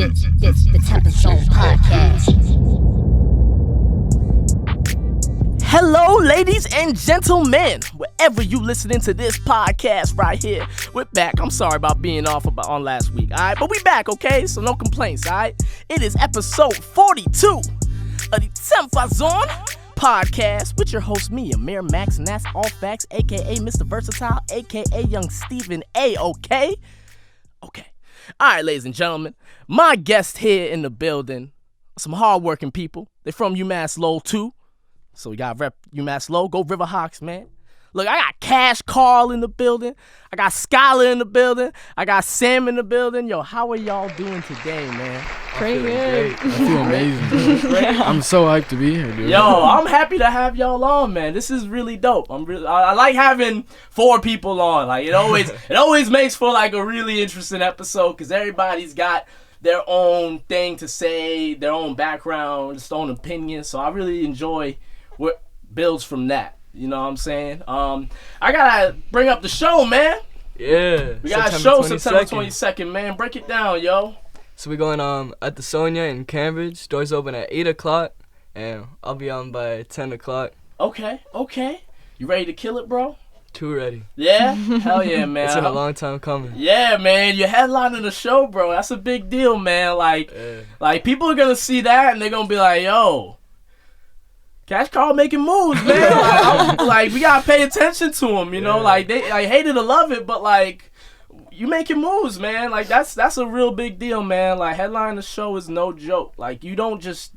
This the TempahZone podcast. Hello, ladies and gentlemen. Wherever you listening to this podcast right here, we're back. I'm sorry about being off on last week, all right? But we back, okay? So no complaints, all right? It is episode 42 of the TempahZone podcast with your host, me, Amir Max, and that's all facts, a.k.a. Mr. Versatile, a.k.a. Young Stephen A, okay? Okay. All right, ladies and gentlemen, my guest here in the building, some hardworking people. They're from UMass Lowell, too. So we got rep UMass Lowell. Go Riverhawks, man. Look, I got Cash Carl in the building. I got Skylar in the building. I got Sam in the building. Yo, how are y'all doing today, man? Pretty good. I feel amazing. I'm so hyped to be here, dude. Yo, I'm happy to have y'all on, man. This is really dope. I like having 4 people on. Like it always makes for like a really interesting episode because everybody's got their own thing to say, their own background, their own opinion. So I really enjoy what builds from that. You know what I'm saying? I gotta bring up the show, man. Yeah. We got a show September 22nd, man. Break it down, yo. So we're going at the Sonia in Cambridge. Doors open at 8 o'clock, and I'll be on by 10 o'clock. Okay. You ready to kill it, bro? Too ready. Yeah? Hell yeah, man. It's been a long time coming. Yeah, man. You're headlining the show, bro. That's a big deal, man. Like people are gonna see that, and they're gonna be like, yo, Cash Carl making moves, man. Like we gotta pay attention to him, you know. Like they hate it or love it, but like you making moves, man. Like that's a real big deal, man. Like headlining the show is no joke. Like you don't just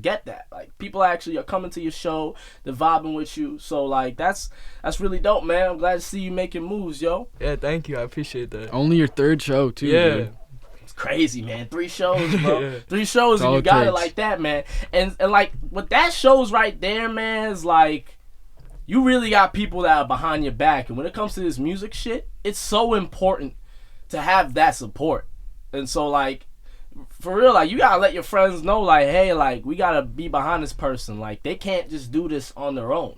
get that. Like people actually are coming to your show, they're vibing with you. So like that's really dope, man. I'm glad to see you making moves, yo. Yeah, thank you. I appreciate that. Only your 3rd show too. Yeah. Dude. Crazy, man. 3 shows, bro. Yeah. 3 shows and you got takes. it like that, man. And like what that shows right there, man, is like you really got people that are behind your back. And when it comes to this music shit, it's so important to have that support. And so like for real, like you gotta let your friends know, like, hey, like we gotta be behind this person. Like they can't just do this on their own.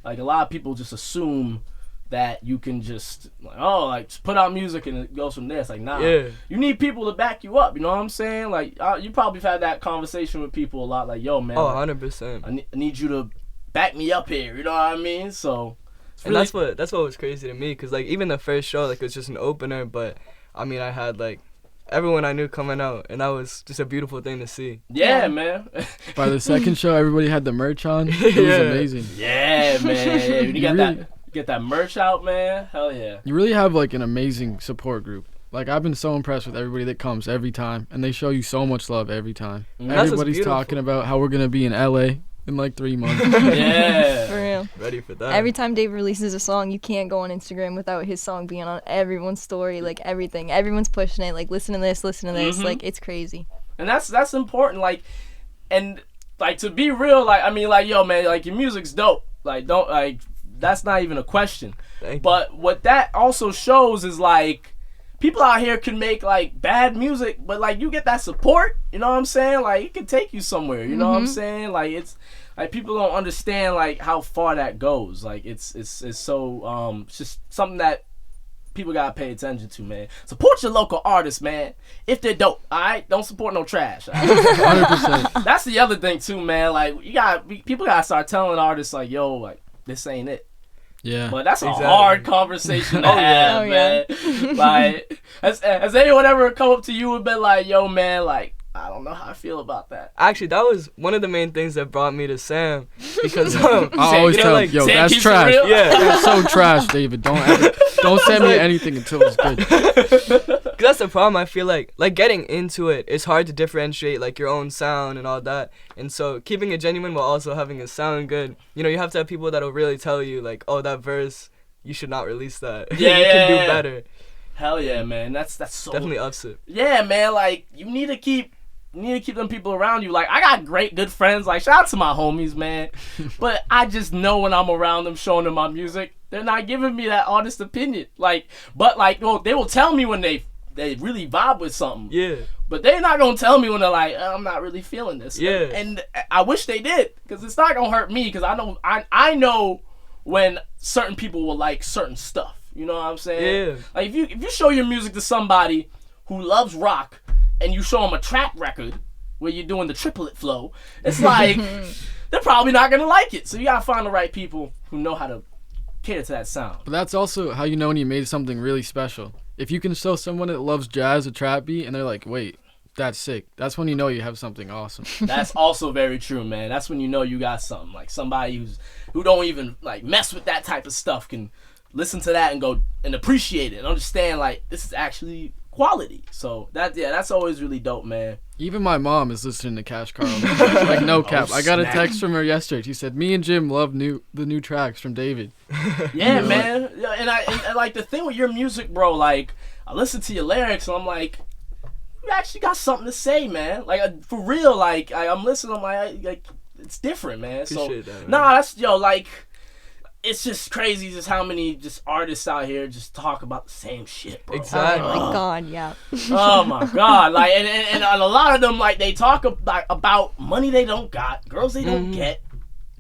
Like a lot of people just assume that you can just just put out music and it goes from there. It's like, nah. Yeah. You need people to back you up. You know what I'm saying? Like you probably have had that conversation with people a lot. Like, yo, man. Oh, like, 100%. I need you to back me up here. You know what I mean? So. And that's what was crazy to me, cause like even the first show, like it was just an opener, but I mean I had like everyone I knew coming out, and that was just a beautiful thing to see. Yeah, man. By the 2nd show, everybody had the merch on. It was amazing. Yeah, man. You get that merch out, man. Hell yeah. You really have like an amazing support group. Like I've been so impressed with everybody that comes every time, and they show you so much love every time. Everybody's talking about how we're gonna be in LA in like 3 months. Yeah. For real. Ready for that. Every time Dave releases a song, you can't go on Instagram without his song being on everyone's story, like everything. Everyone's pushing it, like listen to this, Mm-hmm. like it's crazy. And that's important, like, and like to be real, like I mean, like yo, man, like your music's dope. Like don't like that's not even a question. Thank you. But what that also shows is like people out here can make like bad music, but like you get that support. You know what I'm saying? Like it can take you somewhere. You know what I'm saying? Like it's like people don't understand like how far that goes. Like it's so it's just something that people gotta pay attention to, man. Support your local artists, man. If they're dope, alright? Don't support no trash. All right? 100%. That's the other thing too, man. Like people gotta start telling artists like, yo, like this ain't it. Yeah. But that's Exactly. a hard conversation to have, man. Like, has anyone ever come up to you and been like, yo, man, like, I don't know how I feel about that. Actually, that was one of the main things that brought me to Sam, because I always tell him, yo, Sam that's keeps it trash. real. Yeah. That's so trash, David. Don't send me anything until it's good. Cause that's the problem. I feel like getting into it, it's hard to differentiate like your own sound and all that. And so keeping it genuine while also having it sound good, you know, you have to have people that'll really tell you like, oh, that verse, you should not release that. Yeah, you can do yeah. better. Hell yeah, man. That's so Definitely ups it. Yeah, man. Like you need to keep them people around you. Like I got good friends. Like shout out to my homies, man. But I just know when I'm around them, showing them my music, they're not giving me that honest opinion. Like, but like, well, they will tell me when they really vibe with something. Yeah. But they're not gonna tell me when they're like, I'm not really feeling this. Yeah. And I wish they did, because it's not gonna hurt me. Because I know when certain people will like certain stuff. You know what I'm saying? Yeah. Like if you show your music to somebody who loves rock and you show them a trap record where you're doing the triplet flow, it's like they're probably not gonna like it. So you gotta find the right people who know how to cater to that sound. But that's also how you know when you made something really special. If you can show someone that loves jazz a trap beat and they're like, wait, that's sick, that's when you know you have something awesome. That's also very true, man. That's when you know you got something. Like somebody who don't even like mess with that type of stuff can listen to that and go and appreciate it and understand like this is actually quality. So that's always really dope, man. Even my mom is listening to Cash Carl. Like no cap. I got a text from her yesterday. She said, "Me and Jim love the new tracks from David." Yeah, man. Yeah, and I like the thing with your music, bro. Like I listen to your lyrics and I'm like, you actually got something to say, man. Like for real. Like I'm listening. I'm like it's different, man. So that, man. Nah, that's like. It's just crazy just how many just artists out here just talk about the same shit, bro. Exactly. Oh my god, yeah. Oh my god, like and a lot of them like they talk about money they don't got, girls they don't get,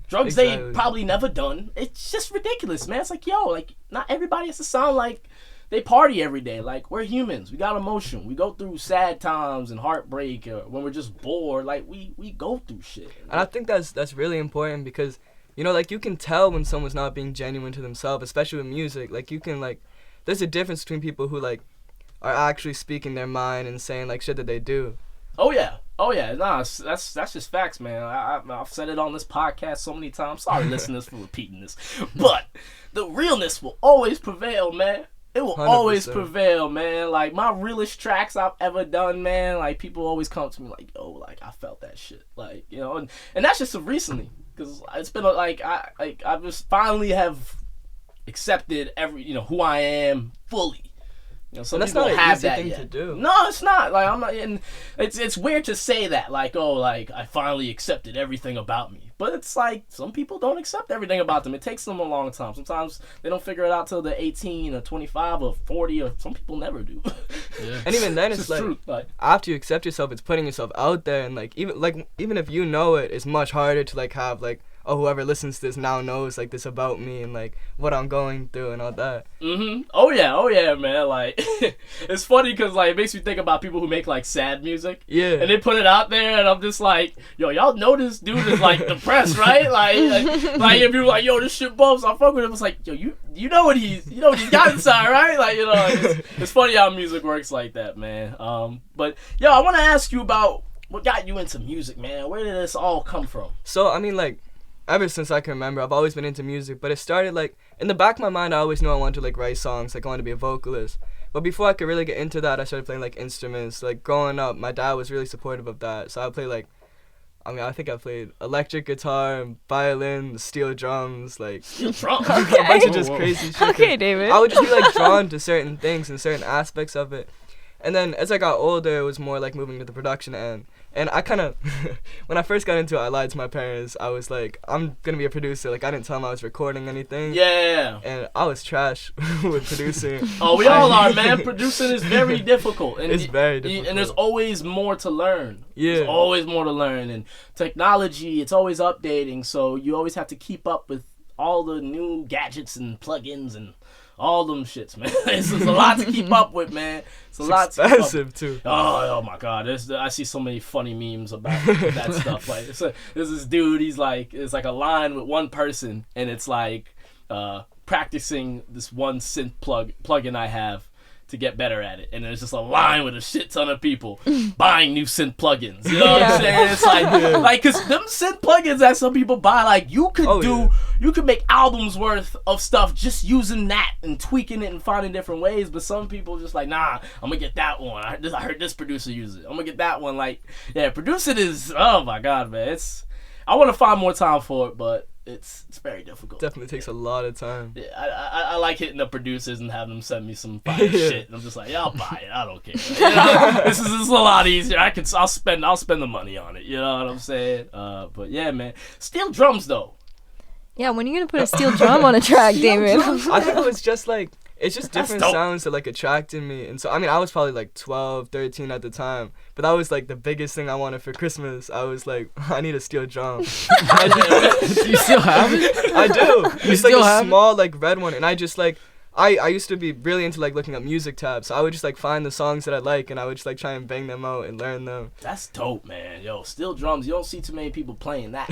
drugs they probably never done. It's just ridiculous, man. It's like, yo, like not everybody has to sound like they party every day. Like we're humans, we got emotion, we go through sad times and heartbreak, or when we're just bored. Like we go through shit. And I think that's really important because, you know, like, you can tell when someone's not being genuine to themselves, especially with music. Like, you can, like, there's a difference between people who, like, are actually speaking their mind and saying, like, shit that they do. Oh, yeah. Nah, that's just facts, man. I've said it on this podcast so many times. Sorry, listeners, for repeating this. But the realness will always prevail, man. It will 100%. Always prevail, man. Like, my realest tracks I've ever done, man, like, people always come to me like, yo, like, I felt that shit. Like, you know, and that's just recently. Because it's been like I just finally have accepted who I am fully. You know, some and that's people not have an easy that thing yet. to do. No, it's not. Like I'm not. And it's weird to say that. Like, oh, like I finally accepted everything about me. But it's like some people don't accept everything about them. It takes them a long time. Sometimes they don't figure it out till they're 18 or 25 or 40, or some people never do. Yeah. And even then, it's like after you accept yourself, it's putting yourself out there, and like even if you know it, it's much harder to like have like, oh, whoever listens to this now knows like this about me and like what I'm going through and all that. Oh yeah, man. Like it's funny because like it makes me think about people who make like sad music. Yeah. And they put it out there, and I'm just like, yo, y'all know this dude is like depressed, right? Like if you're like, yo, this shit bumps, I fuck with him. It's like, yo, you know what he's got inside, right? Like, you know, it's funny how music works like that, man. But yo, I want to ask you about what got you into music, man. Where did this all come from? So I mean, like, ever since I can remember, I've always been into music, but it started like in the back of my mind. I always knew I wanted to like write songs, like I wanted to be a vocalist. But before I could really get into that, I started playing like instruments. Like growing up, my dad was really supportive of that, so I play like, I think I played electric guitar, violin, steel drums, like Steel drum. a bunch of just crazy shit. Okay, David. I would just be like drawn to certain things and certain aspects of it. And then as I got older, it was more like moving to the production end. And I kind of, when I first got into it, I lied to my parents. I was like, I'm going to be a producer. Like, I didn't tell them I was recording anything. Yeah. And I was trash with producing. Oh, we all are, man. Producing is very difficult. And It's very difficult. And there's always more to learn. Yeah. There's always more to learn. And technology, it's always updating. So you always have to keep up with all the new gadgets and plugins and all them shits, man. It's a lot to keep up with, man. It's expensive, too. Oh my God. I see so many funny memes about that stuff. Like, there's this dude, it's like a line with one person, and it's like practicing this one synth plugin I have to get better at it, and there's just a line with a shit ton of people buying new synth plugins. You know what I'm saying? It's like cause them synth plugins that some people buy, like you could make albums worth of stuff just using that and tweaking it and finding different ways. But some people just like, nah, I'm gonna get that one. I heard this producer use it. I'm gonna get that one. Like, yeah, producing is, oh my God, man. I want to find more time for it, but it's very difficult. Definitely takes a lot of time. Yeah, I like hitting up producers and having them send me some fire shit, and I'm just like, yeah, I'll buy it. I don't care. You know, this is a lot easier. I'll spend the money on it. You know what I'm saying? But yeah, man, steel drums though. Yeah, when are you gonna put a steel drum on a track, David? I think it was just like, it's just different dope. sounds that like attracted me. And so, I mean, I was probably like 12, 13 at the time, but that was like the biggest thing I wanted for Christmas. I was like, I need a steel drum. Do you still have it? I do. It's like still a have it? small like red one, and I just like, I used to be really into like looking up music tabs. So I would just like find the songs that I like, and I would just like try and bang them out and learn them. That's dope, man. Yo, steel drums. You don't see too many people playing that.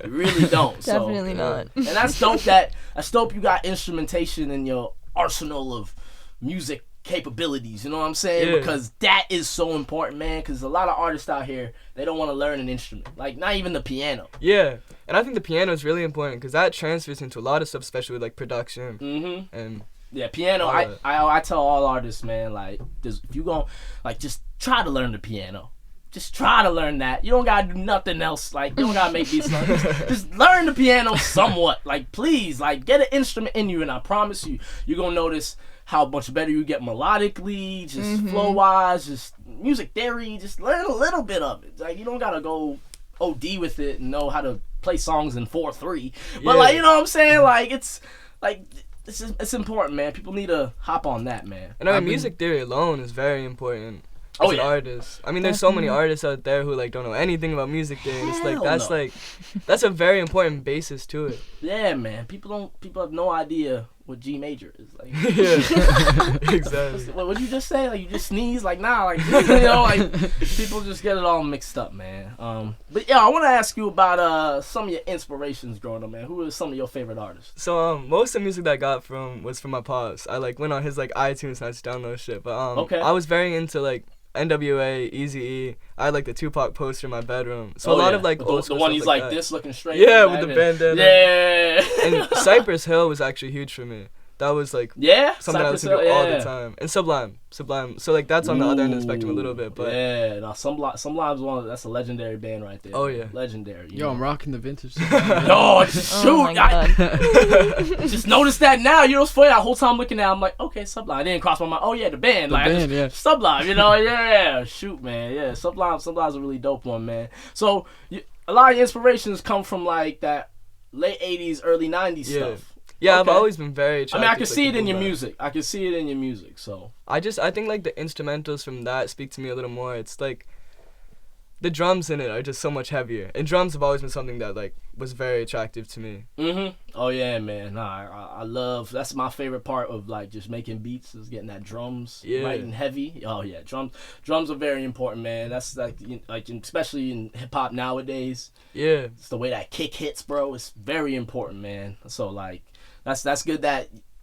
You really don't. Definitely not. And that's dope. That's dope. You got instrumentation in your arsenal of music capabilities. You know what I'm saying? Yeah. Because that is so important, man. Because a lot of artists out here, they don't want to learn an instrument. Like not even the piano. Yeah, and I think the piano is really important because that transfers into a lot of stuff, especially with like production. Mm-hmm. And yeah, piano. I tell all artists, man, like if you gon' like just try to learn the piano. Just try to learn that. You don't gotta do nothing else. Like you don't gotta make these songs. Just learn the piano somewhat. Like please, like get an instrument in you, and I promise you, you're gonna notice how much better you get melodically, just flow wise, just music theory. Just learn a little bit of it. Like you don't gotta go OD with it and know how to play songs in 4/3. But like you know what I'm saying? Like it's like. It's important, man. People need to hop on that, man. And I mean, music theory alone is very important as an artist. I mean, there's so many artists out there who like don't know anything about music theory. And it's like that's a very important basis to it. Yeah, man. People have no idea what G major is. Like, yeah, exactly. What'd you just say? Like you just sneeze? Like nah, like you know, like people just get it all mixed up, man. But yeah, I want to ask you about some of your inspirations growing up, man. Who are some of your favorite artists? So most of the music that I got was from my pops. I like went on his like iTunes and I just download shit. But okay. I was very into like NWA, Eazy-E. I had like the Tupac poster in my bedroom. So a lot of like old the one he's like that. this looking straight. Yeah, with the bandana. Yeah. And Cypress Hill was actually huge for me. That was like something I listened to all the time. And Sublime. So like that's on the other end of the spectrum a little bit, but yeah, no, Sublime's that's a legendary band right there. Oh yeah, legendary. Yo, I'm rocking the vintage. Yo, shoot! Just noticed that now. You know what's funny? The whole time looking at, I'm like, okay, Sublime. I didn't cross my mind. Oh yeah, the band. Yeah. Sublime. You know, yeah. Shoot, man. Yeah, Sublime's a really dope one, man. So a lot of inspirations come from like that late '80s, early '90s stuff. Yeah, okay. I've always been very attracted. I mean, I can see it in your music. I can see it in your music. So I think like the instrumentals from that speak to me a little more. It's like the drums in it are just so much heavier, and drums have always been something that like was very attractive to me. Oh yeah, man. Nah, I love. That's my favorite part of like just making beats is getting that drums right and heavy. Oh yeah, drums are very important, man. That's like especially in hip hop nowadays. Yeah, it's the way that kick hits, bro. It's very important, man. So like. That's good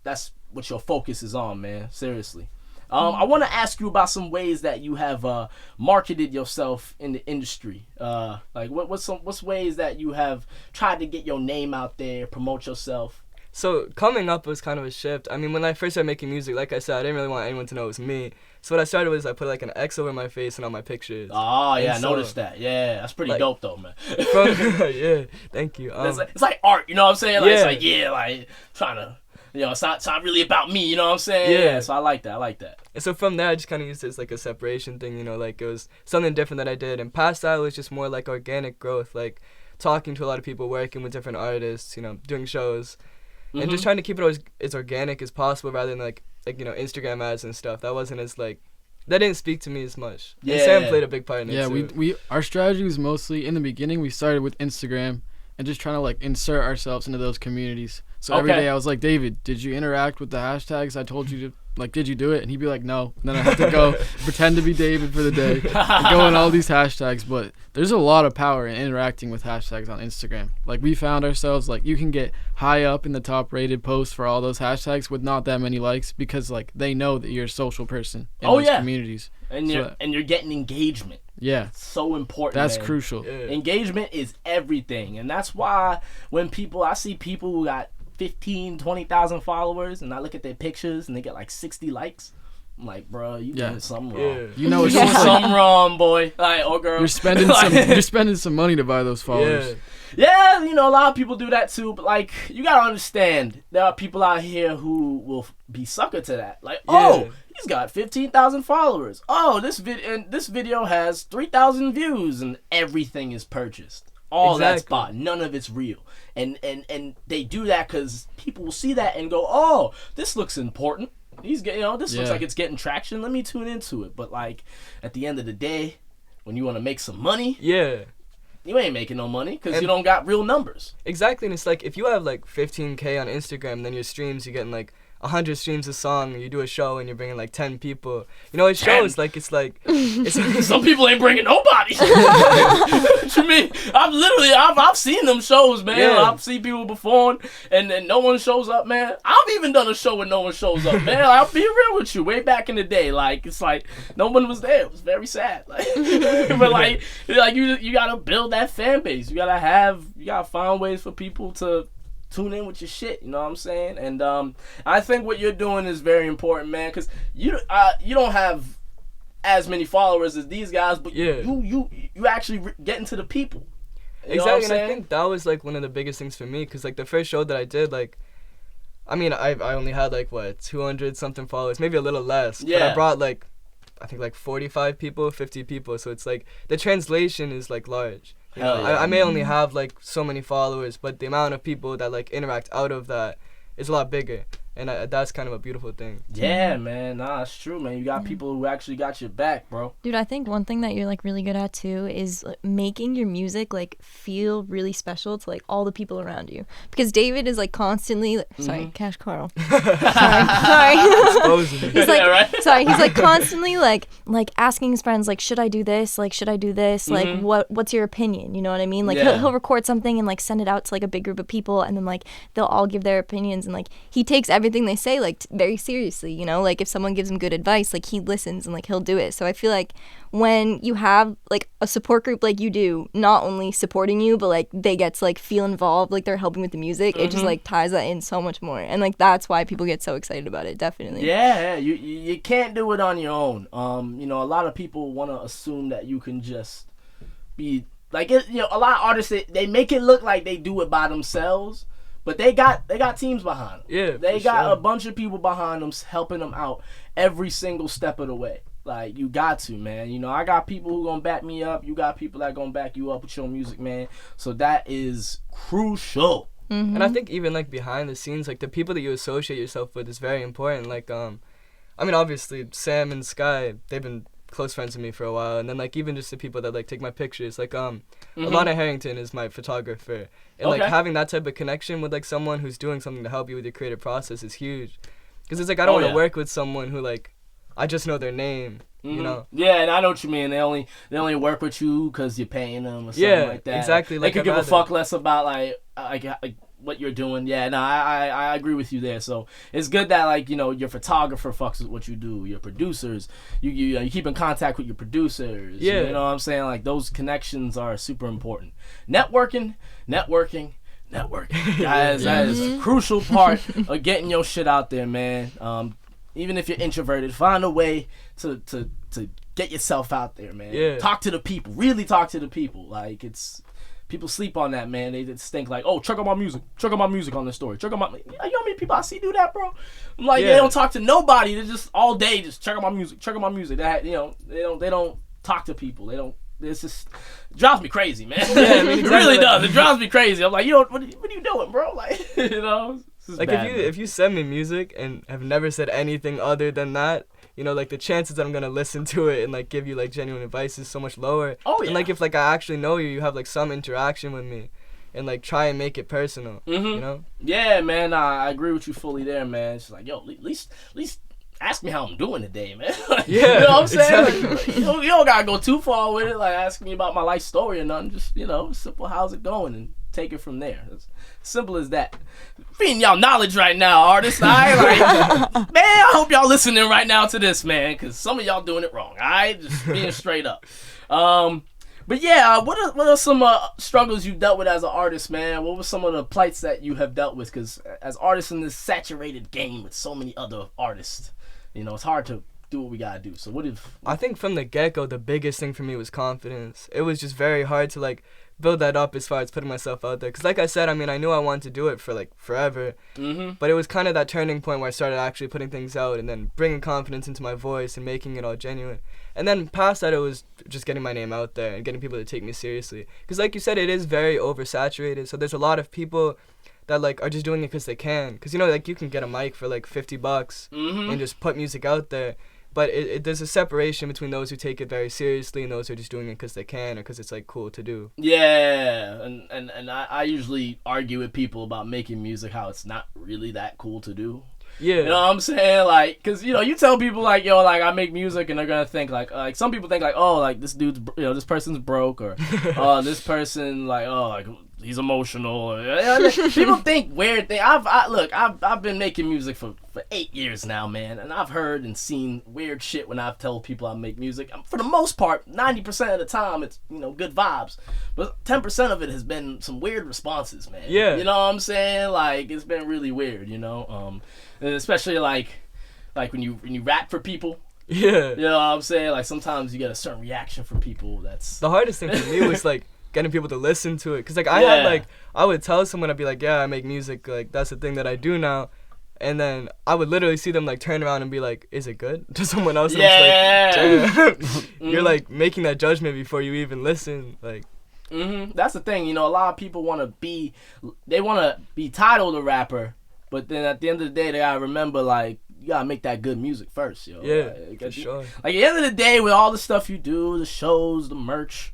that's what your focus is on, man. Seriously. I want to ask you about some ways that you have marketed yourself in the industry. Like what's ways that you have tried to get your name out there, promote yourself? So coming up was kind of a shift. I mean, when I first started making music, like I said, I didn't really want anyone to know it was me. So what I started was I put like an X over my face and on my pictures. Oh yeah, I noticed that. Yeah, that's pretty dope though, man. Yeah, thank you. It's like art, you know what I'm saying? Like, it's like trying to, it's not really about me, you know what I'm saying? Yeah. So I like that. And so from there, I just kind of used it as like a separation thing, like it was something different that I did. And past that, it was just more like organic growth, like talking to a lot of people, working with different artists, doing shows. And just trying to keep it as organic as possible rather than like Instagram ads and stuff. That wasn't as like that didn't speak to me as much. Yeah, and Sam played a big part in it. Yeah, too. we our strategy was mostly in the beginning. We started with Instagram and just trying to like insert ourselves into those communities. So every day I was like, David, did you interact with the hashtags I told you to? Like, did you do it? And he'd be like, no. And then I have to go pretend to be David for the day and go in all these hashtags. But there's a lot of power in interacting with hashtags on Instagram. Like, we found ourselves, like, you can get high up in the top rated posts for all those hashtags with not that many likes because, like, they know that you're a social person in those communities. And you're getting engagement. Yeah. It's so important. That's man. crucial. Yeah. Engagement is everything. And that's why when I see people who got 15, 20,000 followers, and I look at their pictures and they get like 60 likes. I'm like, bro, you doing something wrong. Yeah. You know, you're doing something wrong, boy. Like, or girl. You're spending some money to buy those followers. Yeah, a lot of people do that too. But like, you gotta understand, there are people out here who will be sucker to that. Like, he's got 15,000 followers. Oh, this video has 3,000 views, and everything is purchased. All that spot, none of it's real. And they do that because people will see that and go, oh, this looks important. This looks like it's getting traction. Let me tune into it. But like at the end of the day, when you want to make some money, you ain't making no money because you don't got real numbers. Exactly, and it's like if you have like 15K on Instagram, then your streams you're getting like 100 streams a song, and you do a show and you're bringing like 10 people. You know, it shows like it's Some people ain't bringing nobody. What you mean? I've seen them shows, man. Yeah. I've seen people perform and no one shows up, man. I've even done a show where no one shows up, man. I'll be real with you. Way back in the day, like it's like no one was there. It was very sad. Like, but like you gotta build that fan base. You gotta find ways for people to tune in with your shit, you know what I'm saying? And I think what you're doing is very important, man, because you don't have as many followers as these guys, but you actually getting to the people. You know what I'm exactly, and I saying? think that was like one of the biggest things for me, because like the first show that I did, like, I mean, I only had like 200 something followers, maybe a little less. Yeah. But I brought like, I think like 45 people, 50 people, so it's like the translation is like large. You know, Hell yeah. I may only have like so many followers, but the amount of people that like interact out of that is a lot bigger, and that's kind of a beautiful thing. Yeah, man. Nah, it's true, man. You got people who actually got your back, bro. Dude, I think one thing that you're like really good at too is making your music like feel really special to like all the people around you. Because David is like constantly sorry, Cash Carl. sorry. Exposing me. He's like, Yeah, right? sorry, he's like constantly like asking his friends like, should I do this? Like, should I do this? Like, what's your opinion? You know what I mean? Like, Yeah. he'll record something and like send it out to like a big group of people, and then like they'll all give their opinions, and like he takes everything they say like very seriously. You know, like if someone gives him good advice, like he listens and like he'll do it. So I feel like when you have like a support group like you do, not only supporting you, but like they get to like feel involved, like they're helping with the music, it just like ties that in so much more, and like that's why people get so excited about it. Definitely. Yeah, you can't do it on your own. You know, a lot of people want to assume that you can just be like it. You know, a lot of artists they make it look like they do it by themselves, but they got teams behind them. Yeah, they for got sure. a bunch of people behind them helping them out every single step of the way. Like, you got to, man. You know, I got people who gonna back me up. You got people that gonna back you up with your music, man. So that is crucial. And I think even like behind the scenes, like the people that you associate yourself with is very important. Like I mean, obviously Sam and Sky, they've been close friends with me for a while, and then like even just the people that like take my pictures, like Alana Harrington is my photographer, and like having that type of connection with like someone who's doing something to help you with your creative process is huge, because it's like I don't want to work with someone who like I just know their name, you know. Yeah, and I know what you mean. They only work with you because you're paying them or something like that. Exactly. They Like, could I'd give a rather- fuck less about like what you're doing. Yeah, no, I agree with you there. So it's good that like, you know, your photographer fucks with what you do. Your producers, you keep in contact with your producers. Yeah. You know what I'm saying? Like, those connections are super important. Networking. Guys, that is a crucial part of getting your shit out there, man. Even if you're introverted, find a way to get yourself out there, man. Yeah. Talk to the people. Really talk to the people. Like, it's people sleep on that, man. They just think like, oh, check out my music. Check out my music on this story. Check out my. You know how many people I see do that, bro? I'm like, Yeah. they don't talk to nobody. They just all day just check out my music. Check out my music. That, you know, they don't talk to people. They don't. It's just it drives me crazy, man. Yeah, I mean, it exactly. really does. It drives me crazy. I'm like, yo, what are you doing, bro? Like, you know. This is Like bad, if you send me music and have never said anything other than that, you know, like the chances that I'm gonna listen to it and like give you like genuine advice is so much lower. Oh, yeah. And like if like I actually know you have like some interaction with me, and like try and make it personal. You know? Yeah, man. I agree with you fully there, man. It's like, yo, at least ask me how I'm doing today, man. Like, Yeah, you know what I'm saying? exactly. Like, you don't gotta go too far with it, like ask me about my life story or nothing. Just, you know, simple, how's it going, and take it from there. It's simple as that. Feeding y'all knowledge right now, artists. Alright, like, man, I hope y'all listening right now to this, man, because some of y'all doing it wrong. Alright, just being straight up. But yeah, what are some struggles you've dealt with as an artist, man? What were some of the plights that you have dealt with? Because as artists in this saturated game with so many other artists, you know, it's hard to do what we gotta do. So I think from the get-go, the biggest thing for me was confidence. It was just very hard to like build that up as far as putting myself out there. Because like I said, I mean, I knew I wanted to do it for like forever. But it was kind of that turning point where I started actually putting things out and then bringing confidence into my voice and making it all genuine. And then past that, it was just getting my name out there and getting people to take me seriously. Because like you said, it is very oversaturated. So there's a lot of people that like are just doing it because they can. Because, you know, like you can get a mic for like $50 and just put music out there. But there's a separation between those who take it very seriously and those who are just doing it because they can or because it's like cool to do. yeah, and I usually argue with people about making music how it's not really that cool to do. Yeah. You know what I'm saying? Like, cause you tell people like, yo, like I make music, and they're gonna think like some people think like, oh, like this dude's, this person's broke, or this person like, oh, like he's emotional. People think weird things. I've been making music for 8 years now, man, and I've heard and seen weird shit when I've told people I make music. For the most part, 90% of the time, it's good vibes, but 10% of it has been some weird responses, man. Yeah. You know what I'm saying? Like it's been really weird, and especially like when you rap for people. Yeah. You know what I'm saying? Like sometimes you get a certain reaction from people. That's the hardest thing for me was like getting people to listen to it, cause like I would tell someone, I'd be like, yeah, I make music, like that's the thing that I do now, and then I would literally see them like turn around and be like, is it good, to someone else? And yeah. I'm just like, you're like making that judgment before you even listen, like. That's the thing, a lot of people want to be titled a rapper, but then at the end of the day they gotta remember like you gotta make that good music first, yo. Yeah, like, for sure. Like at the end of the day, with all the stuff you do, the shows, the merch,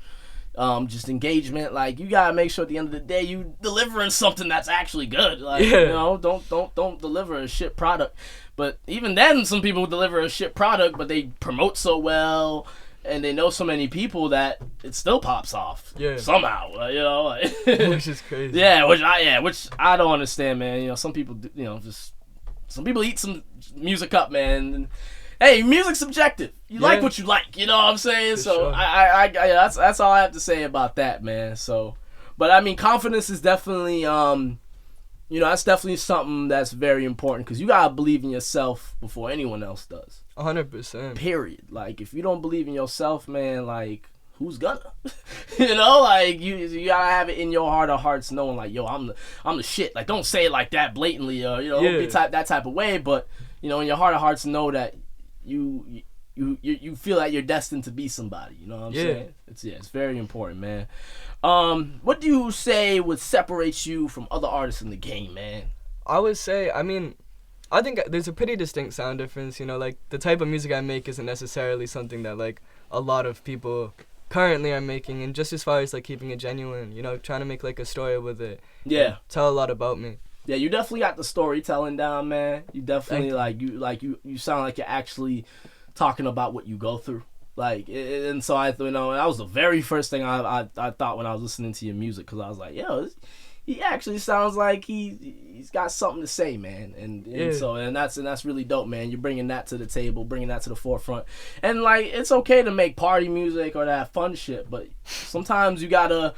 just engagement, like you gotta make sure at the end of the day you delivering something that's actually good. Like don't deliver a shit product. But even then, some people deliver a shit product, but they promote so well and they know so many people that it still pops off. Yeah. Somehow, like, which is crazy. Yeah, which I don't understand, man. Some people, some people eat some music up, man. And, hey, music's subjective. You like what you like, you know what I'm saying? So sure. I that's all I have to say about that, man. So, but I mean, confidence is definitely that's definitely something that's very important, because you gotta believe in yourself before anyone else does. 100%. Period. Like if you don't believe in yourself, man, like who's gonna? Like you gotta have it in your heart of hearts, knowing like, yo, I'm the shit. Like don't say it like that blatantly, or don't be that type of way, but in your heart of hearts, know that you feel like you're destined to be somebody. You know what I'm saying? It's very important, man. What do you say would separate you from other artists in the game, man? I would say, I think there's a pretty distinct sound difference. Like the type of music I make isn't necessarily something that like a lot of people currently are making, and just as far as like keeping it genuine, trying to make like a story with it. Yeah. Tell a lot about me. Yeah, you definitely got the storytelling down, man. You definitely you sound like you're actually talking about what you go through. Like, and so that was the very first thing I thought when I was listening to your music, because I was like, yo, he actually sounds like he's got something to say, man. And that's really dope, man. You're bringing that to the table, bringing that to the forefront. And like, it's okay to make party music or to have fun shit, but sometimes you gotta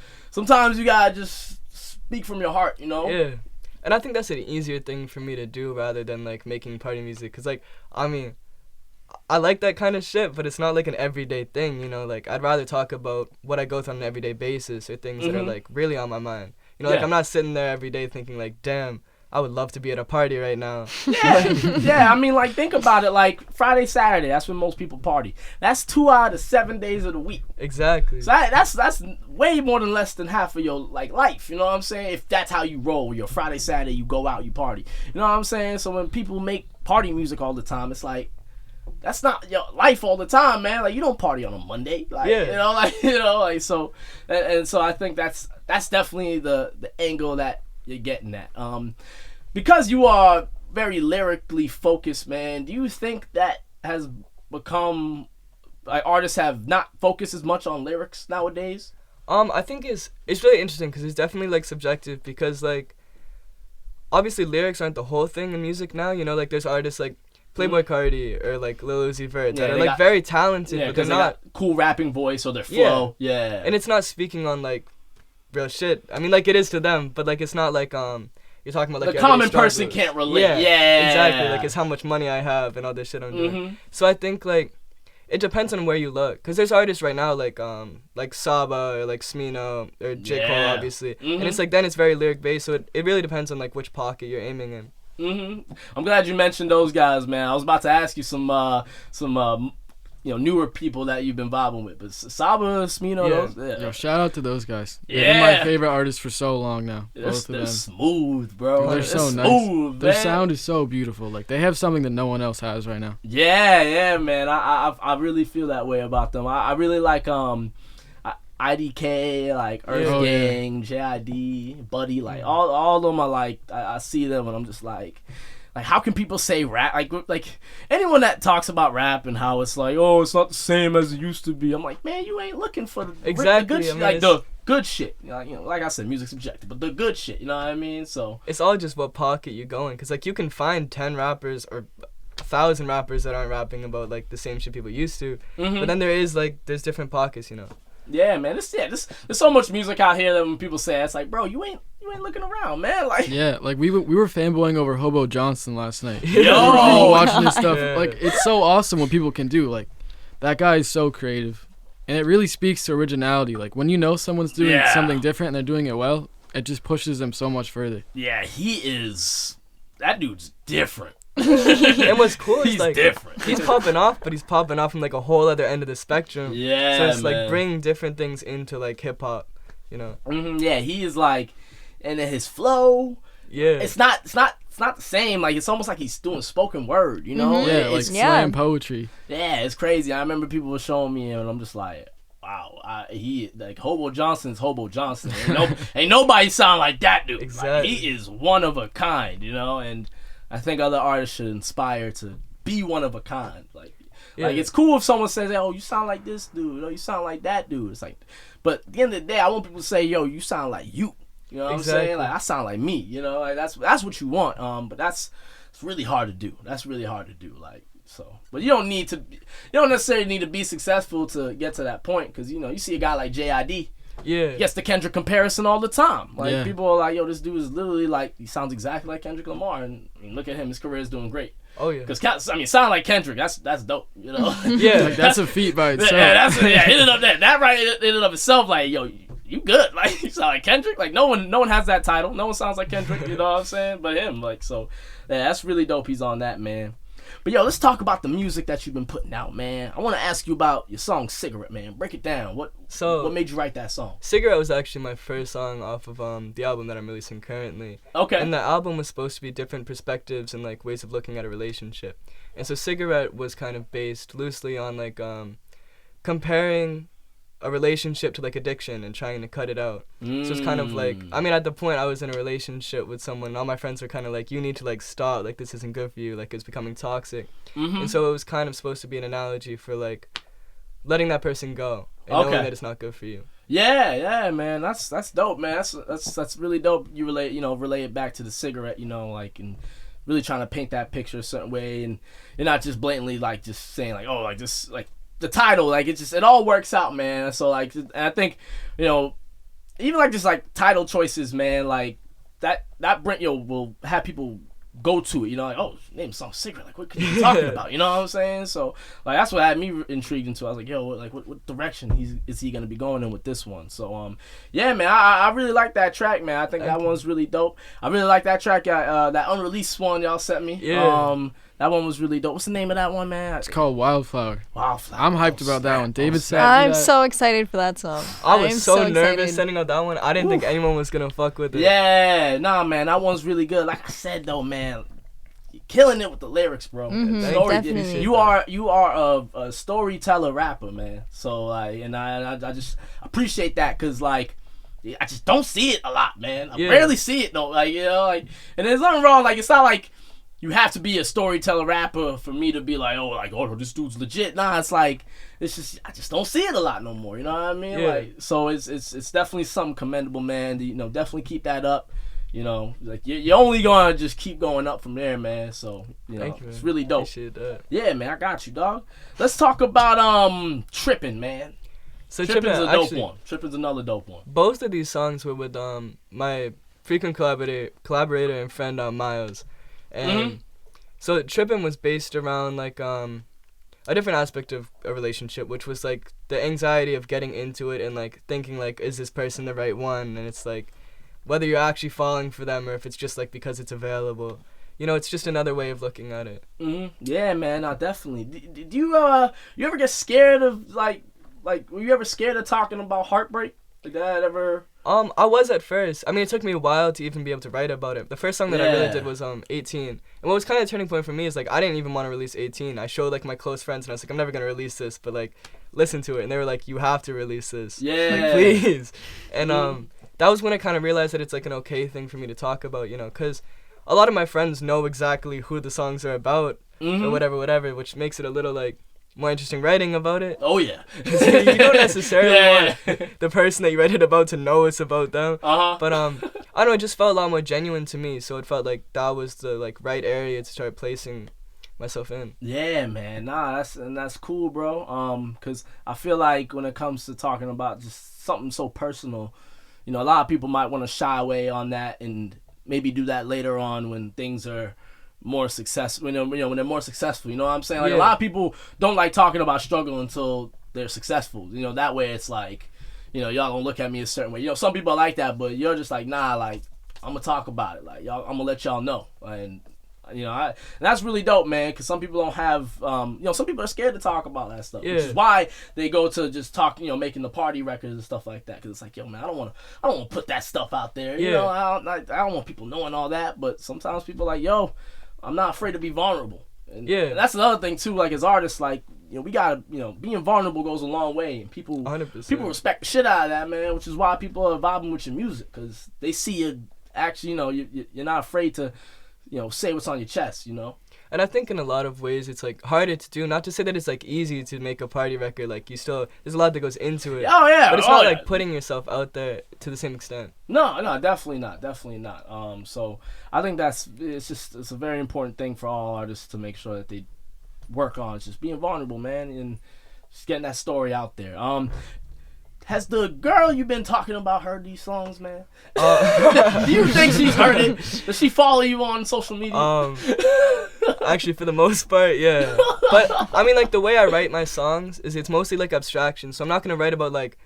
just speak from your heart, Yeah. And I think that's an easier thing for me to do rather than like making party music, because like, I like that kind of shit, but it's not like an everyday thing, like I'd rather talk about what I go through on an everyday basis, or things that are like really on my mind. Like I'm not sitting there every day thinking like, damn, I would love to be at a party right now. Yeah, like think about it, like Friday, Saturday, that's when most people party. That's 2 out of 7 days of the week. Exactly. So that's way more than less than half of your like life, you know what I'm saying? If that's how you roll, your Friday, Saturday, you go out, you party. You know what I'm saying? So when people make party music all the time, it's like, that's not your life all the time, man. Like you don't party on a Monday, like so. And so I think that's definitely the angle that you're getting at. Because you are very lyrically focused, man. Do you think that has become like artists have not focused as much on lyrics nowadays? I think it's really interesting, because it's definitely like subjective, because like obviously lyrics aren't the whole thing in music now. Like there's artists like Playboy Cardi or like Lil Uzi Vert that are like very talented, but they're not cool rapping voice or their flow. Yeah. And it's not speaking on like real shit. Like it is to them, but like it's not like you're talking about like the common person can't relate. Yeah, exactly. Like it's how much money I have and all this shit I'm doing. So I think like it depends on where you look, because there's artists right now like Saba or like Smino or J. Cole, obviously, and it's like then it's very lyric based. So it really depends on like which pocket you're aiming in. I'm glad you mentioned those guys, man. I was about to ask you some newer people that you've been vibing with, but Saba, Smino, Yo, shout out to those guys. They've been my favorite artists for so long now. Both of them. Smooth, bro. They're so nice. Their sound is so beautiful. Like they have something that no one else has right now. Yeah, man. I really feel that way about them. I really like IDK, like Earth Gang, JID, Buddy, like all of them are like, I see them and I'm just like like how can people say rap like anyone that talks about rap and how it's like, oh, it's not the same as it used to be. I'm like, man, you ain't looking for the good shit, like the good shit. You know, like I said, music's subjective, but the good shit. You know what I mean? So it's all just what pocket you're going, because like you can find 10 rappers or 1,000 rappers that aren't rapping about like the same shit people used to, but then there's different pockets, you know. Yeah, man. There's so much music out here that when people say it, it's like, bro, you ain't looking around, man. Like, yeah, like we were fanboying over Hobo Johnson last night. Yo, we were watching his stuff. Yeah. Like, it's so awesome what people can do. Like, that guy is so creative, and it really speaks to originality. Like, when you know someone's doing something different and they're doing it well, it just pushes them so much further. Yeah, that dude's different. And what's cool is he's like different. He's popping off, but he's popping off from like a whole other end of the spectrum. Yeah, so it's man. like bringing different things into like hip hop, you know. Yeah, he is like, and then his flow. Yeah, it's not the same. Like, it's almost like he's doing spoken word, you know. Yeah, like slam poetry. Yeah, it's crazy. I remember people were showing me, and I'm just like, wow, he like Hobo Johnson's Hobo Johnson. Ain't nobody sound like that dude. Exactly. Like, he is one of a kind, you know. And I think other artists should inspire to be one of a kind. Like it's cool if someone says, "Oh, you sound like this dude," or "You sound like that dude." It's like, but at the end of the day, I want people to say, "Yo, you sound like you." You know what I'm saying? Like, I sound like me. You know, like that's what you want. But it's really hard to do. That's really hard to do. Like, so, but you don't necessarily need to be successful to get to that point, because you know, you see a guy like JID. Yeah, gets the Kendrick comparison all the time. Like, people are like, yo, this dude is literally like, he sounds exactly like Kendrick Lamar, and I mean, look at him, his career is doing great. Oh yeah, because sound like Kendrick, that's dope, you know. Yeah, like, that's a feat by itself. In and of that right in and of itself, like, yo, you good, like, you sound like Kendrick. Like, no one has that title, no one sounds like Kendrick, you know what I'm saying, but him. Like, so yeah, that's really dope. He's on that, man. But yo, let's talk about the music that you've been putting out, man. I want to ask you about your song "Cigarette," man. Break it down. What made you write that song? "Cigarette" was actually my first song off of the album that I'm releasing currently. Okay. And the album was supposed to be different perspectives and like ways of looking at a relationship. And so "Cigarette" was kind of based loosely on like comparing a relationship to like addiction and trying to cut it out. So it's kind of like, I mean, at the point I was in a relationship with someone, all my friends were kind of like, you need to like stop, like this isn't good for you, like it's becoming toxic. And so it was kind of supposed to be an analogy for like letting that person go and knowing that it's not good for you. Yeah, man, that's dope, man. That's really dope. You relate it back to the cigarette, you know, like, and really trying to paint that picture a certain way, and you're not just blatantly like just saying like, oh, like this, like the title, like it all works out, man. So like, and I think, you know, even like just like title choices, man, like that Brent will have people go to it, you know, like, oh, name song "Cigarette," like what could you be talking about, you know what I'm saying? So like that's what had me intrigued into. I was like, yo, what direction is he gonna be going in with this one? So yeah, man, I really like that track, man. I think that one's really dope. I really like that track, that unreleased one y'all sent me. Yeah. That one was really dope. What's the name of that one, man? It's called Wildflower. Wildflower. I'm hyped about that one. David said I'm so excited for that song. I was so nervous excited. sending out that one. I didn't think anyone was gonna fuck with it. Yeah, nah, man, that one's really good. Like I said though, man, you're killing it with the lyrics, bro. Definitely. You are a storyteller rapper, man. So like, and I just appreciate that, cause like, I just don't see it a lot, man. I rarely see it though. Like, you know, like, and there's nothing wrong. Like, it's not like you have to be a storyteller rapper for me to be like, oh, this dude's legit. Nah, it's like, it's just, I just don't see it a lot no more. You know what I mean? Yeah. Like, so it's definitely something commendable, man. You know, definitely keep that up. You know, like you're only gonna just keep going up from there, man. So you know, Thank you, man. It's really dope. Appreciate that. Yeah, man, I got you, dog. Let's talk about Trippin, man. So Trippin's a dope actually, one. Trippin's another dope one. Both of these songs were with my frequent collaborator and friend Miles, and so Trippin was based around like a different aspect of a relationship, which was like the anxiety of getting into it and like thinking like, is this person the right one? And it's like whether you're actually falling for them or if it's just like because it's available. You know, it's just another way of looking at it. Yeah, man, definitely. Do you ever get scared of like were you ever scared of talking about heartbreak? Did that ever? I was at first. I mean, it took me a while to even be able to write about it. The first song that I really did was 18. And what was kind of a turning point for me is like I didn't even want to release 18. I showed like my close friends and I was like, I'm never gonna release this, but like listen to it. And they were like, you have to release this. Yeah. Like, please. And that was when I kind of realized that it's like an okay thing for me to talk about, you know, because a lot of my friends know exactly who the songs are about or whatever, which makes it a little like more interesting writing about it. Oh yeah. You don't necessarily want the person that you write it about to know it's about them. But I don't know, it just felt a lot more genuine to me, so it felt like that was the like right area to start placing myself in. Yeah, man. Nah, that's cool, bro. Cause I feel like when it comes to talking about just something so personal, you know, a lot of people might want to shy away on that and maybe do that later on when things are more successful. When they're more successful. You know what I'm saying? Like a lot of people don't like talking about struggle until they're successful. You know, that way it's like, you know, y'all gonna look at me a certain way. You know, some people are like that, but you're just like, nah, like I'm gonna talk about it. Like y'all, I'm gonna let y'all know. And you know, and that's really dope, man. Cause some people don't have, you know, some people are scared to talk about that stuff, which is why they go to just talk, you know, making the party records and stuff like that. Cause it's like, yo, man, I don't want to put that stuff out there. You know, I don't want people knowing all that. But sometimes people are like, yo, I'm not afraid to be vulnerable. And that's another thing too. Like as artists, like, you know, we gotta, you know, being vulnerable goes a long way, and people 100%. respect the shit out of that, man. Which is why people are vibing with your music, cause they see you actually, you know, you're not afraid to, you know, say what's on your chest, you know. And I think in a lot of ways it's like harder to do. Not to say that it's like easy to make a party record. Like you still, there's a lot that goes into it. Oh yeah, but it's not like putting yourself out there to the same extent. No, definitely not. So I think it's a very important thing for all artists to make sure that they work on. It's just being vulnerable, man, and just getting that story out there. Has the girl you've been talking about heard these songs, man? Do you think she's heard it? Does she follow you on social media? Actually, for the most part, yeah. But I mean, like the way I write my songs is it's mostly like abstraction. So I'm not gonna write about like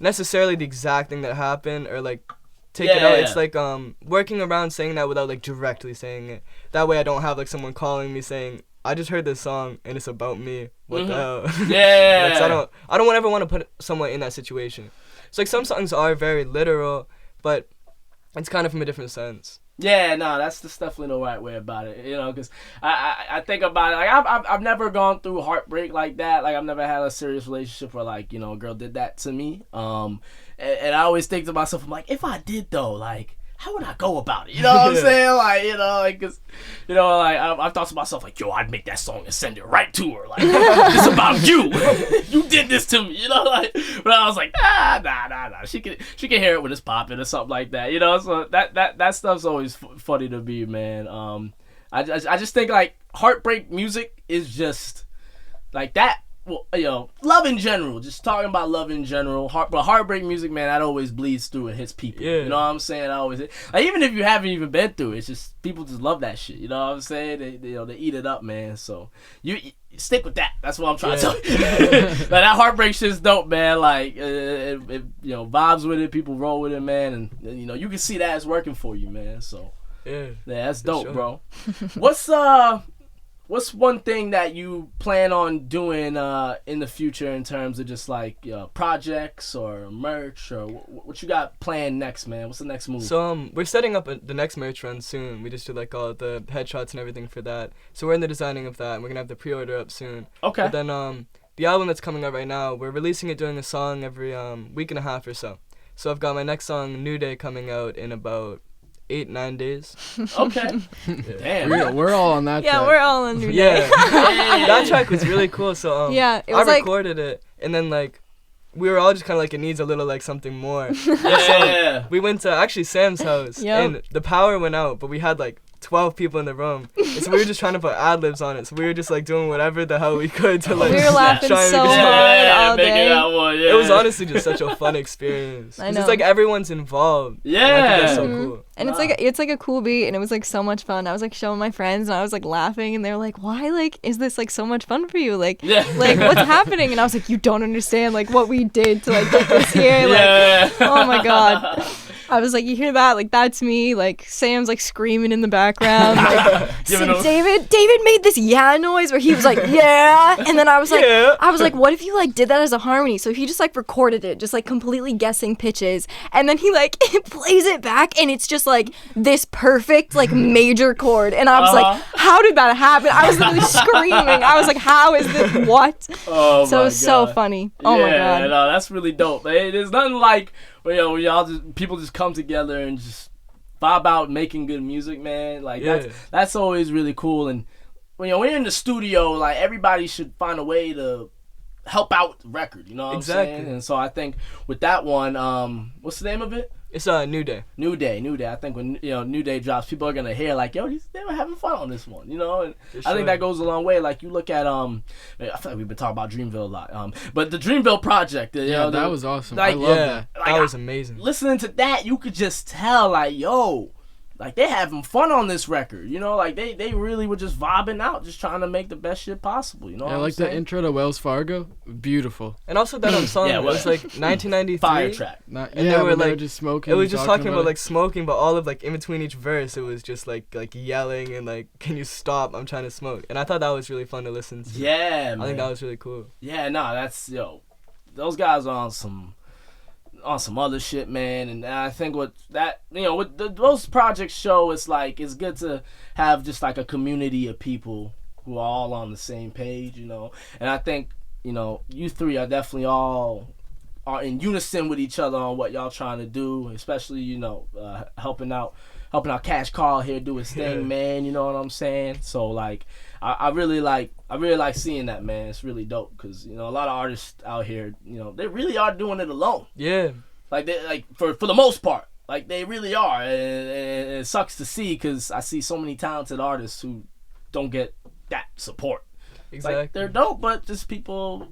necessarily the exact thing that happened or like take it out. It's like working around saying that without like directly saying it. That way I don't have like someone calling me saying, I just heard this song and it's about me. What the hell? Yeah. Like, I don't ever want to put someone in that situation. So like some songs are very literal, but it's kind of from a different sense. Yeah, no, that's definitely the right way about it, you know, because I think about it, like, I've never gone through heartbreak like that, like, I've never had a serious relationship where, like, you know, a girl did that to me, and I always think to myself, I'm like, if I did, though, like, how would I go about it? You know what I'm saying? Like, you know, like, cause, you know, like, I've thought to myself, like, yo, I'd make that song and send it right to her. Like, it's about you. You did this to me, you know? Like, but I was like, nah. She can hear it when it's popping or something like that, you know? So that stuff's always funny to me, man. I just think, like, heartbreak music is just, like, that. Well, you know, love in general. Just talking about love in general. But heartbreak music, man, that always bleeds through and hits people. Yeah. You know what I'm saying? Like, even if you haven't even been through it, it's just people just love that shit. You know what I'm saying? They eat it up, man. So you stick with that. That's what I'm trying to tell you. Like, that heartbreak shit's dope, man. Like, it, you know, vibes with it, people roll with it, man, and you know, you can see that it's working for you, man. So yeah, that's dope, sure, bro. What's one thing that you plan on doing in the future in terms of just like projects or merch, or what you got planned next, man? What's the next move? So we're setting up the next merch run soon. We just did like all the headshots and everything for that. So we're in the designing of that, and we're gonna have the pre-order up soon. Okay. But then the album that's coming out right now, we're releasing it doing a song every week and a half or so. So I've got my next song, New Day, coming out in about 8-9 days. Okay. Damn. We're all on that track. Yeah, we're all on New Day. Yeah. That track was really cool. So yeah, it was I recorded it, and then like we were all just kind of like, it needs a little like something more. So we went to actually Sam's house, and the power went out, but we had like 12 people in the room, and so we were just trying to put ad-libs on it, so we were just like doing whatever the hell we could to like we were laughing so hard all day. It was honestly just such a fun experience. I know. It's like everyone's involved. Yeah. And I think that's so cool. And it's like a cool beat, and it was like so much fun. I was like showing my friends, and I was like laughing, and they were like, "Why like is this like so much fun for you? Like like what's happening?" And I was like, "You don't understand like what we did to like get this here." Like, oh my god. I was like, you hear that? Like, that's me. Like, Sam's like screaming in the background. Like, David made this noise where he was like, yeah. And then I was like, what if you like did that as a harmony? So he just like recorded it, just like completely guessing pitches. And then he like plays it back, and it's just like this perfect like major chord. And I was like, how did that happen? I was literally screaming. I was like, how is this? What? Oh, so it was so funny. Oh my god. No, that's really dope. There's nothing like, you know, people just come together and just vibe out making good music, man. Like Yeah. that's always really cool. And when you're in the studio, like everybody should find a way to help out the record. You know what I'm saying? And so I think with that one, what's the name of it? It's a New Day. New Day. I think when New Day drops, people are gonna hear like, yo, they were having fun on this one, you know. And I think that goes a long way. Like you look at I feel like we've been talking about Dreamville a lot. But the Dreamville project, that was awesome. Like, I love that. Like, That was amazing. Listening to that, you could just tell like, yo, like they're having fun on this record, you know. Like they really were just vibing out, just trying to make the best shit possible, you know. Yeah, what like I'm saying? the intro to Wells Fargo, beautiful. And also that song, Yeah, it was like 1993. Fire track. And they were like just smoking. It was just talking about it. like smoking, but all of like in between each verse, it was just like yelling and like, can you stop? I'm trying to smoke. And I thought that was really fun to listen to. Yeah, man. I think that was really cool. Yeah, no, that's those guys are on some other shit, man. And I think what that what those projects show, it's like it's good to have just like a community of people who are all on the same page, you know. And I think you three are definitely all are in unison with each other on what y'all trying to do, especially helping out Cash Carl here do his thing, man. You know what I'm saying? So like I really like seeing that, man. It's really dope because a lot of artists out here, they really are doing it alone. Yeah. Like they for the most part, like they really are, and it sucks to see because I see so many talented artists who don't get that support. Exactly. Like, they're dope, but just people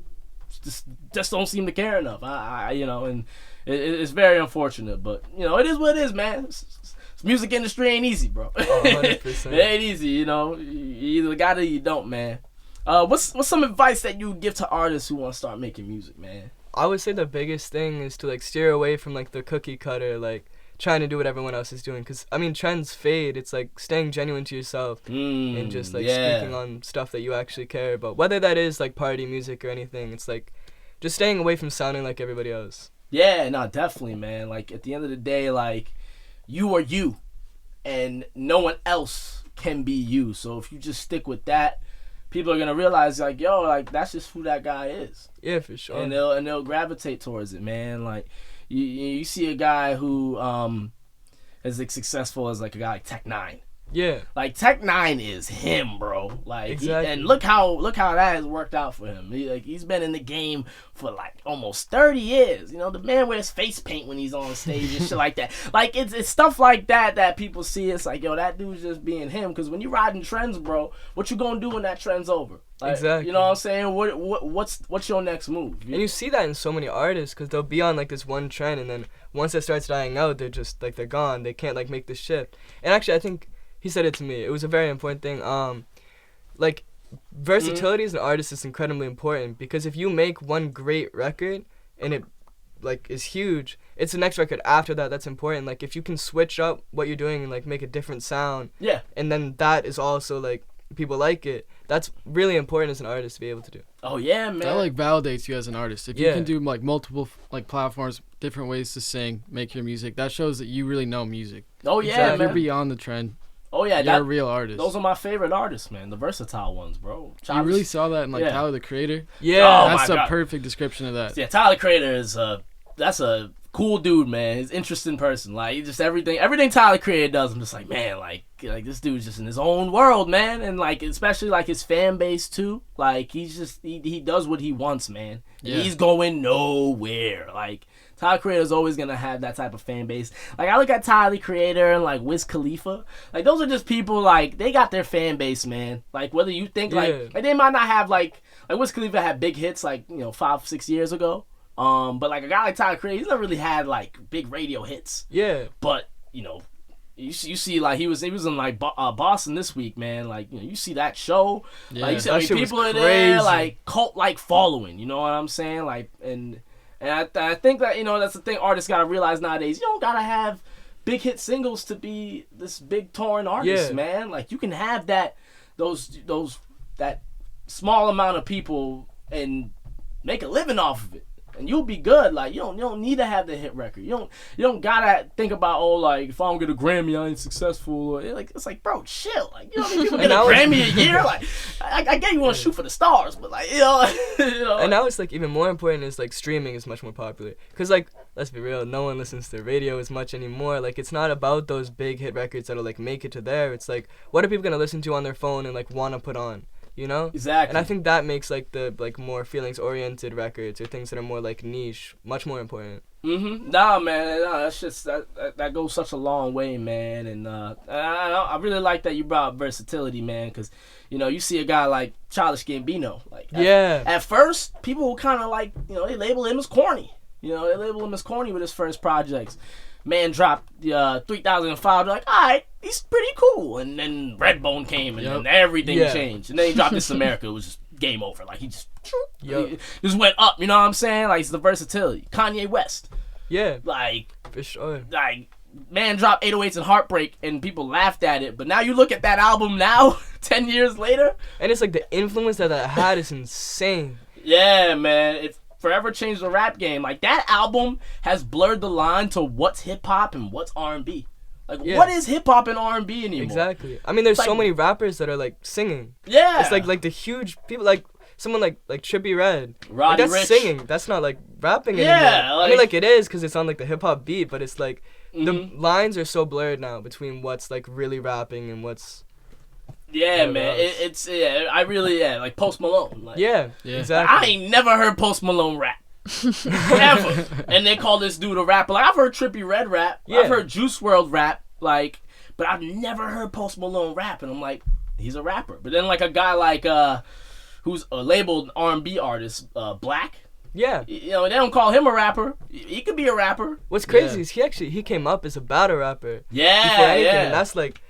just don't seem to care enough. And it's very unfortunate, but it is what it is, man. Music industry ain't easy, bro. 100%. It ain't easy, You either got it or you don't, man. What's some advice that you give to artists who want to start making music, man? I would say the biggest thing is to like steer away from like the cookie cutter, like trying to do what everyone else is doing. Because I mean, trends fade. It's like staying genuine to yourself and just like speaking on stuff that you actually care about. Whether that is like party music or anything, it's like just staying away from sounding like everybody else. Yeah, no, definitely, man. Like at the end of the day, like you are you, and no one else can be you. So if you just stick with that, people are gonna realize like, yo, like that's just who that guy is. Yeah, for sure. And they'll gravitate towards it, man. Like you see a guy who is like successful as like a guy like Tech-9. Yeah. Like Tech-9 is him, bro. Like exactly. And look how that has worked out for him. He's been in the game for like almost 30 years. The man wears face paint when he's on stage and shit like that. Like it's stuff like that people see. It's like, yo, that dude's just being him. Because when you riding trends, bro, what you gonna do when that trend's over? Like, exactly. You know what I'm saying? What's your next move? And you see that in so many artists because they'll be on like this one trend, and then once it starts dying out, they're just like they're gone. They can't like make this shift. And actually, I think he said it to me. It was a very important thing. Like versatility as an artist is incredibly important because if you make one great record and it like is huge, it's the next record after that that's important. Like if you can switch up what you're doing and like make a different sound, and then that is also like people like it. That's really important as an artist to be able to do. Oh yeah, man. That like validates you as an artist. If you can do like multiple like platforms, different ways to sing, make your music, that shows that you really know music. Oh yeah, man. You're beyond the trend. Oh yeah, you're a real artist. Those are my favorite artists, man. The versatile ones, bro. You really saw that in like Tyler the Creator. Yeah, that's a perfect description of that. Yeah, Tyler the Creator is that's a cool dude, man. He's an interesting person. Like he just everything Tyler the Creator does, I'm just like, man, like this dude's just in his own world, man. And like especially like his fan base too. Like he's just he does what he wants, man. Yeah. He's going nowhere. Like Tyler the Creator is always gonna have that type of fan base. Like I look at Tyler the Creator and like Wiz Khalifa, like those are just people like they got their fan base, man. Like whether you think like they might not have like Wiz Khalifa had big hits like 5-6 years ago, but like a guy like Tyler the Creator, he's never really had like big radio hits. Yeah, but you see like he was in like Boston this week, man. Like you see that show, like you see people are there, like cult like following. You know what I'm saying? Like and I think that that's the thing artists gotta realize nowadays. You don't gotta have big hit singles to be this big touring artist, man. Like you can have that small amount of people and make a living off of it. and you'll be good. Like you don't need to have the hit record. You don't gotta think about like if I don't get a Grammy, I ain't successful. Or, it's like, bro, chill. Like you know how many people get a Grammy a year? Like I get you want to shoot for the stars, but like you know. And now it's like even more important is like streaming is much more popular. Cause like let's be real, no one listens to radio as much anymore. Like it's not about those big hit records that'll like make it to there. It's like what are people gonna listen to on their phone and like wanna put on? You know? Exactly. And I think that makes like the like more feelings oriented records or things that are more like niche much more important. Nah, man, that's just that goes such a long way, man. And I really like that you brought up versatility, man, because you see a guy like Childish Gambino, like at first people kind of like they label him as corny. They label him as corny with his first projects. Man dropped 3005. They're like, all right, he's pretty cool. And then Redbone came, and then everything changed. And then he dropped This America. It was just game over. Like he just went up. You know what I'm saying? Like it's the versatility. Kanye West. Yeah. Like for sure. Like man dropped 808s and Heartbreak, and people laughed at it. But now you look at that album now, 10 years later, and it's like the influence that had is insane. Yeah, man. It's forever changed the rap game. Like that album has blurred the line to what's hip hop and what's R&B. Like what is hip hop and R&B anymore? Exactly. I mean, there's so many rappers that are like singing. Yeah. It's like the huge people like someone like Trippie Redd. Roddy that's Ricch. singing. That's not like rapping anymore. I mean, like it is because it's on like the hip hop beat, but it's like the lines are so blurred now between what's like really rapping and what's. Yeah, man. It's I really like Post Malone. Like, yeah, exactly. I ain't never heard Post Malone rap. Ever. And they call this dude a rapper. Like I've heard Trippie Redd rap. I've heard Juice WRLD rap. Like, but I've never heard Post Malone rap. And I'm like, he's a rapper. But then like a guy like who's a labeled R&B artist, Black. Yeah. They don't call him a rapper. He could be a rapper. What's crazy is he came up as a battle rapper. Yeah. Before anything, and that's like.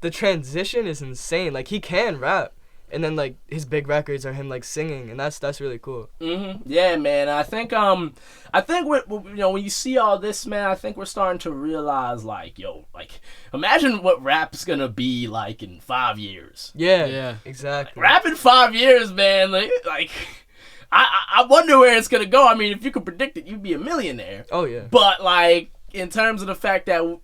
The transition is insane. Like he can rap, and then like his big records are him like singing, and that's really cool. Yeah, man. I think when you see all this, man, I think we're starting to realize like imagine what rap's gonna be like in 5 years. Yeah, exactly. Like, rap in 5 years, man. Like I wonder where it's gonna go. I mean, if you could predict it, you'd be a millionaire. Oh yeah. But like in terms of the fact that.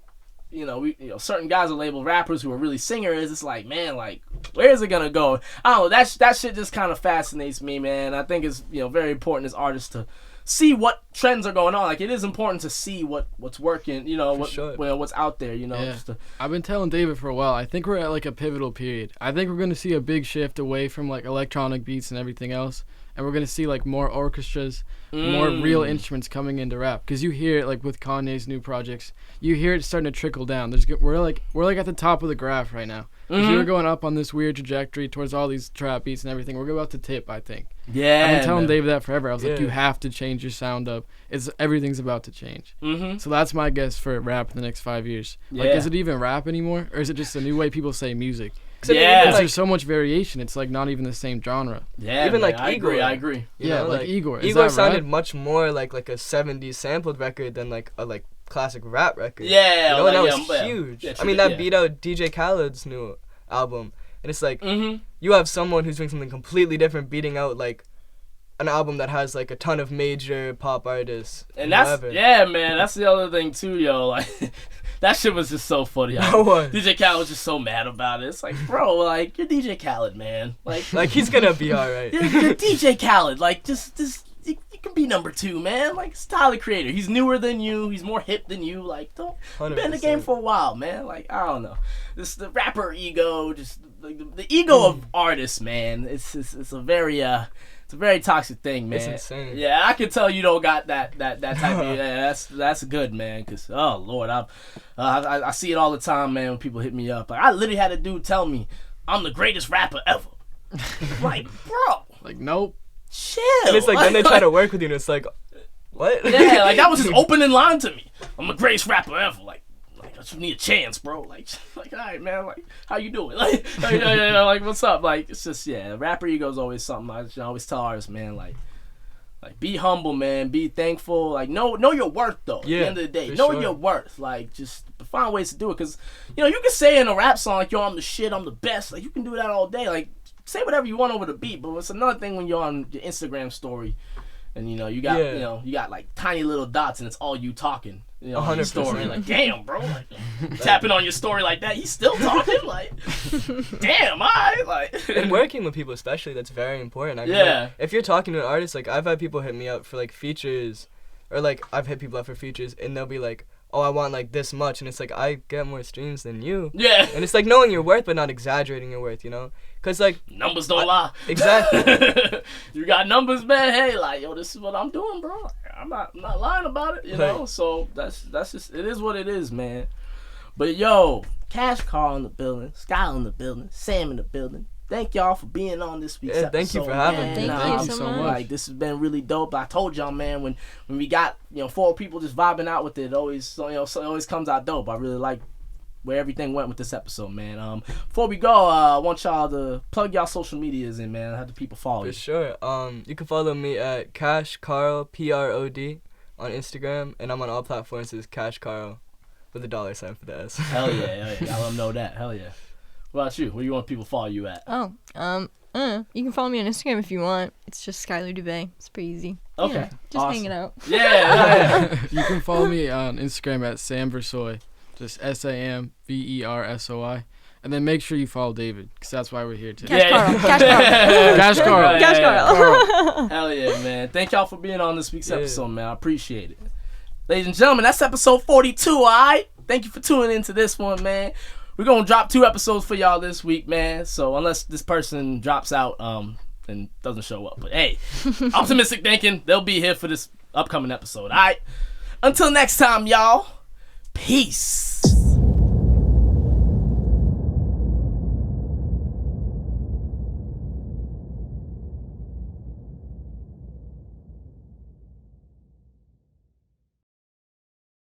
Certain guys are labeled rappers who are really singers. It's like, man, like, where is it gonna go? I don't know. That shit just kind of fascinates me, man. I think it's very important as artists to see what trends are going on. Like, it is important to see what's working. What's out there. Yeah. I've been telling David for a while. I think we're at like a pivotal period. I think we're gonna see a big shift away from like electronic beats and everything else. And we're going to see, like, more orchestras, more real instruments coming into rap. Because you hear it, like, with Kanye's new projects. You hear it starting to trickle down. We're at the top of the graph right now. If you were going up on this weird trajectory towards all these trap beats and everything, we're about to tip, I think. Yeah. I've been telling David that forever. I was like, you have to change your sound up. Everything's about to change. So that's my guess for rap in the next 5 years. Like, is it even rap anymore? Or is it just a new way people say music? Because there's so much variation. It's like not even the same genre. Yeah, even man, like I Igor. agree. Like Igor. Igor sounded much more like a 70s sampled record than like a classic rap record. Yeah, and that was huge. Yeah, I mean, that beat out DJ Khaled's new album, and it's like you have someone who's doing something completely different, beating out like an album that has like a ton of major pop artists. And that's man. That's the other thing too, yo. Like. That shit was just so funny. DJ Khaled was just so mad about it. It's like, bro, like, you're DJ Khaled, man. Like he's gonna be alright. You're DJ Khaled. Like, just you can be number 2, man. Like, it's Tyler the Creator. He's newer than you. He's more hip than you. Like, you've been in the game for a while, man. Like, I don't know. This the rapper ego, just like the ego of artists, man. It's a very it's a very toxic thing, man. It's insane. Yeah, I can tell you don't got that type of. Yeah, that's good, man. Cause oh Lord, I see it all the time, man. When people hit me up, like I literally had a dude tell me I'm the greatest rapper ever. Like, bro. Like, nope. Chill. And it's like then they try to work with you, and it's like, what? Yeah, like that was his opening line to me. I'm the greatest rapper ever. Like I just need a chance, bro. Like, all right, man. Like, how you doing? Like, what's up? Like, it's just, rapper ego is always something. I always tell artists, man, like, be humble, man. Be thankful. Like, know your worth, though. At the end of the day, know your worth. Like, just find ways to do it. Cause, you can say in a rap song, like, yo, I'm the shit, I'm the best. Like, you can do that all day. Like, say whatever you want over the beat. But it's another thing when you're on your Instagram story. and you got like tiny little dots, and it's all you talking. You know, on your story, like, damn, bro, like, tapping on your story like that, he's still talking, like, damn, like. And working with people, especially, that's very important. I mean, like, if you're talking to an artist, like, I've had people hit me up for like features, or like I've hit people up for features, and they'll be like, oh, I want like this much, and it's like, I get more streams than you. Yeah. And it's like knowing your worth, but not exaggerating your worth, you know? Cause like numbers don't lie. Exactly. You got numbers, man. Hey, like, yo, this is what I'm doing, bro. I'm not lying about it, you know. So that's just, it is what it is, man. But yo, Cash Carl in the building, Sky in the building, Sam in the building. Thank y'all for being on this week's episode. Thank you for having me. Thank you so much. Like, this has been really dope. I told y'all, man, when we got 4 people just vibing out with it, it always it always comes out dope. I really like where everything went with this episode, man. Before we go, I want y'all to plug y'all social medias in, man. How do people follow you? For sure. You can follow me at Cash Carl PROD on Instagram, and I'm on all platforms as Cash Carl with a $sign for the S. Hell yeah. Y'all let them know that. Hell yeah. What about you? Where do you want people to follow you at? You can follow me on Instagram if you want. It's just Skylar Dubé. It's pretty easy. Okay. Yeah, just awesome. hanging out. Yeah. You can follow me on Instagram at Sam Versoy. Just SAMVERSOI. And then make sure you follow David, because that's why we're here today. Cash Carl. Cash Carl. Hell yeah, man. Thank y'all for being on this week's episode, man. I appreciate it. Ladies and gentlemen, that's episode 42, all right? Thank you for tuning into this one, man. We're going to drop 2 episodes for y'all this week, man. So unless this person drops out and doesn't show up. But hey, optimistic thinking, they'll be here for this upcoming episode, all right? Until next time, y'all. Peace.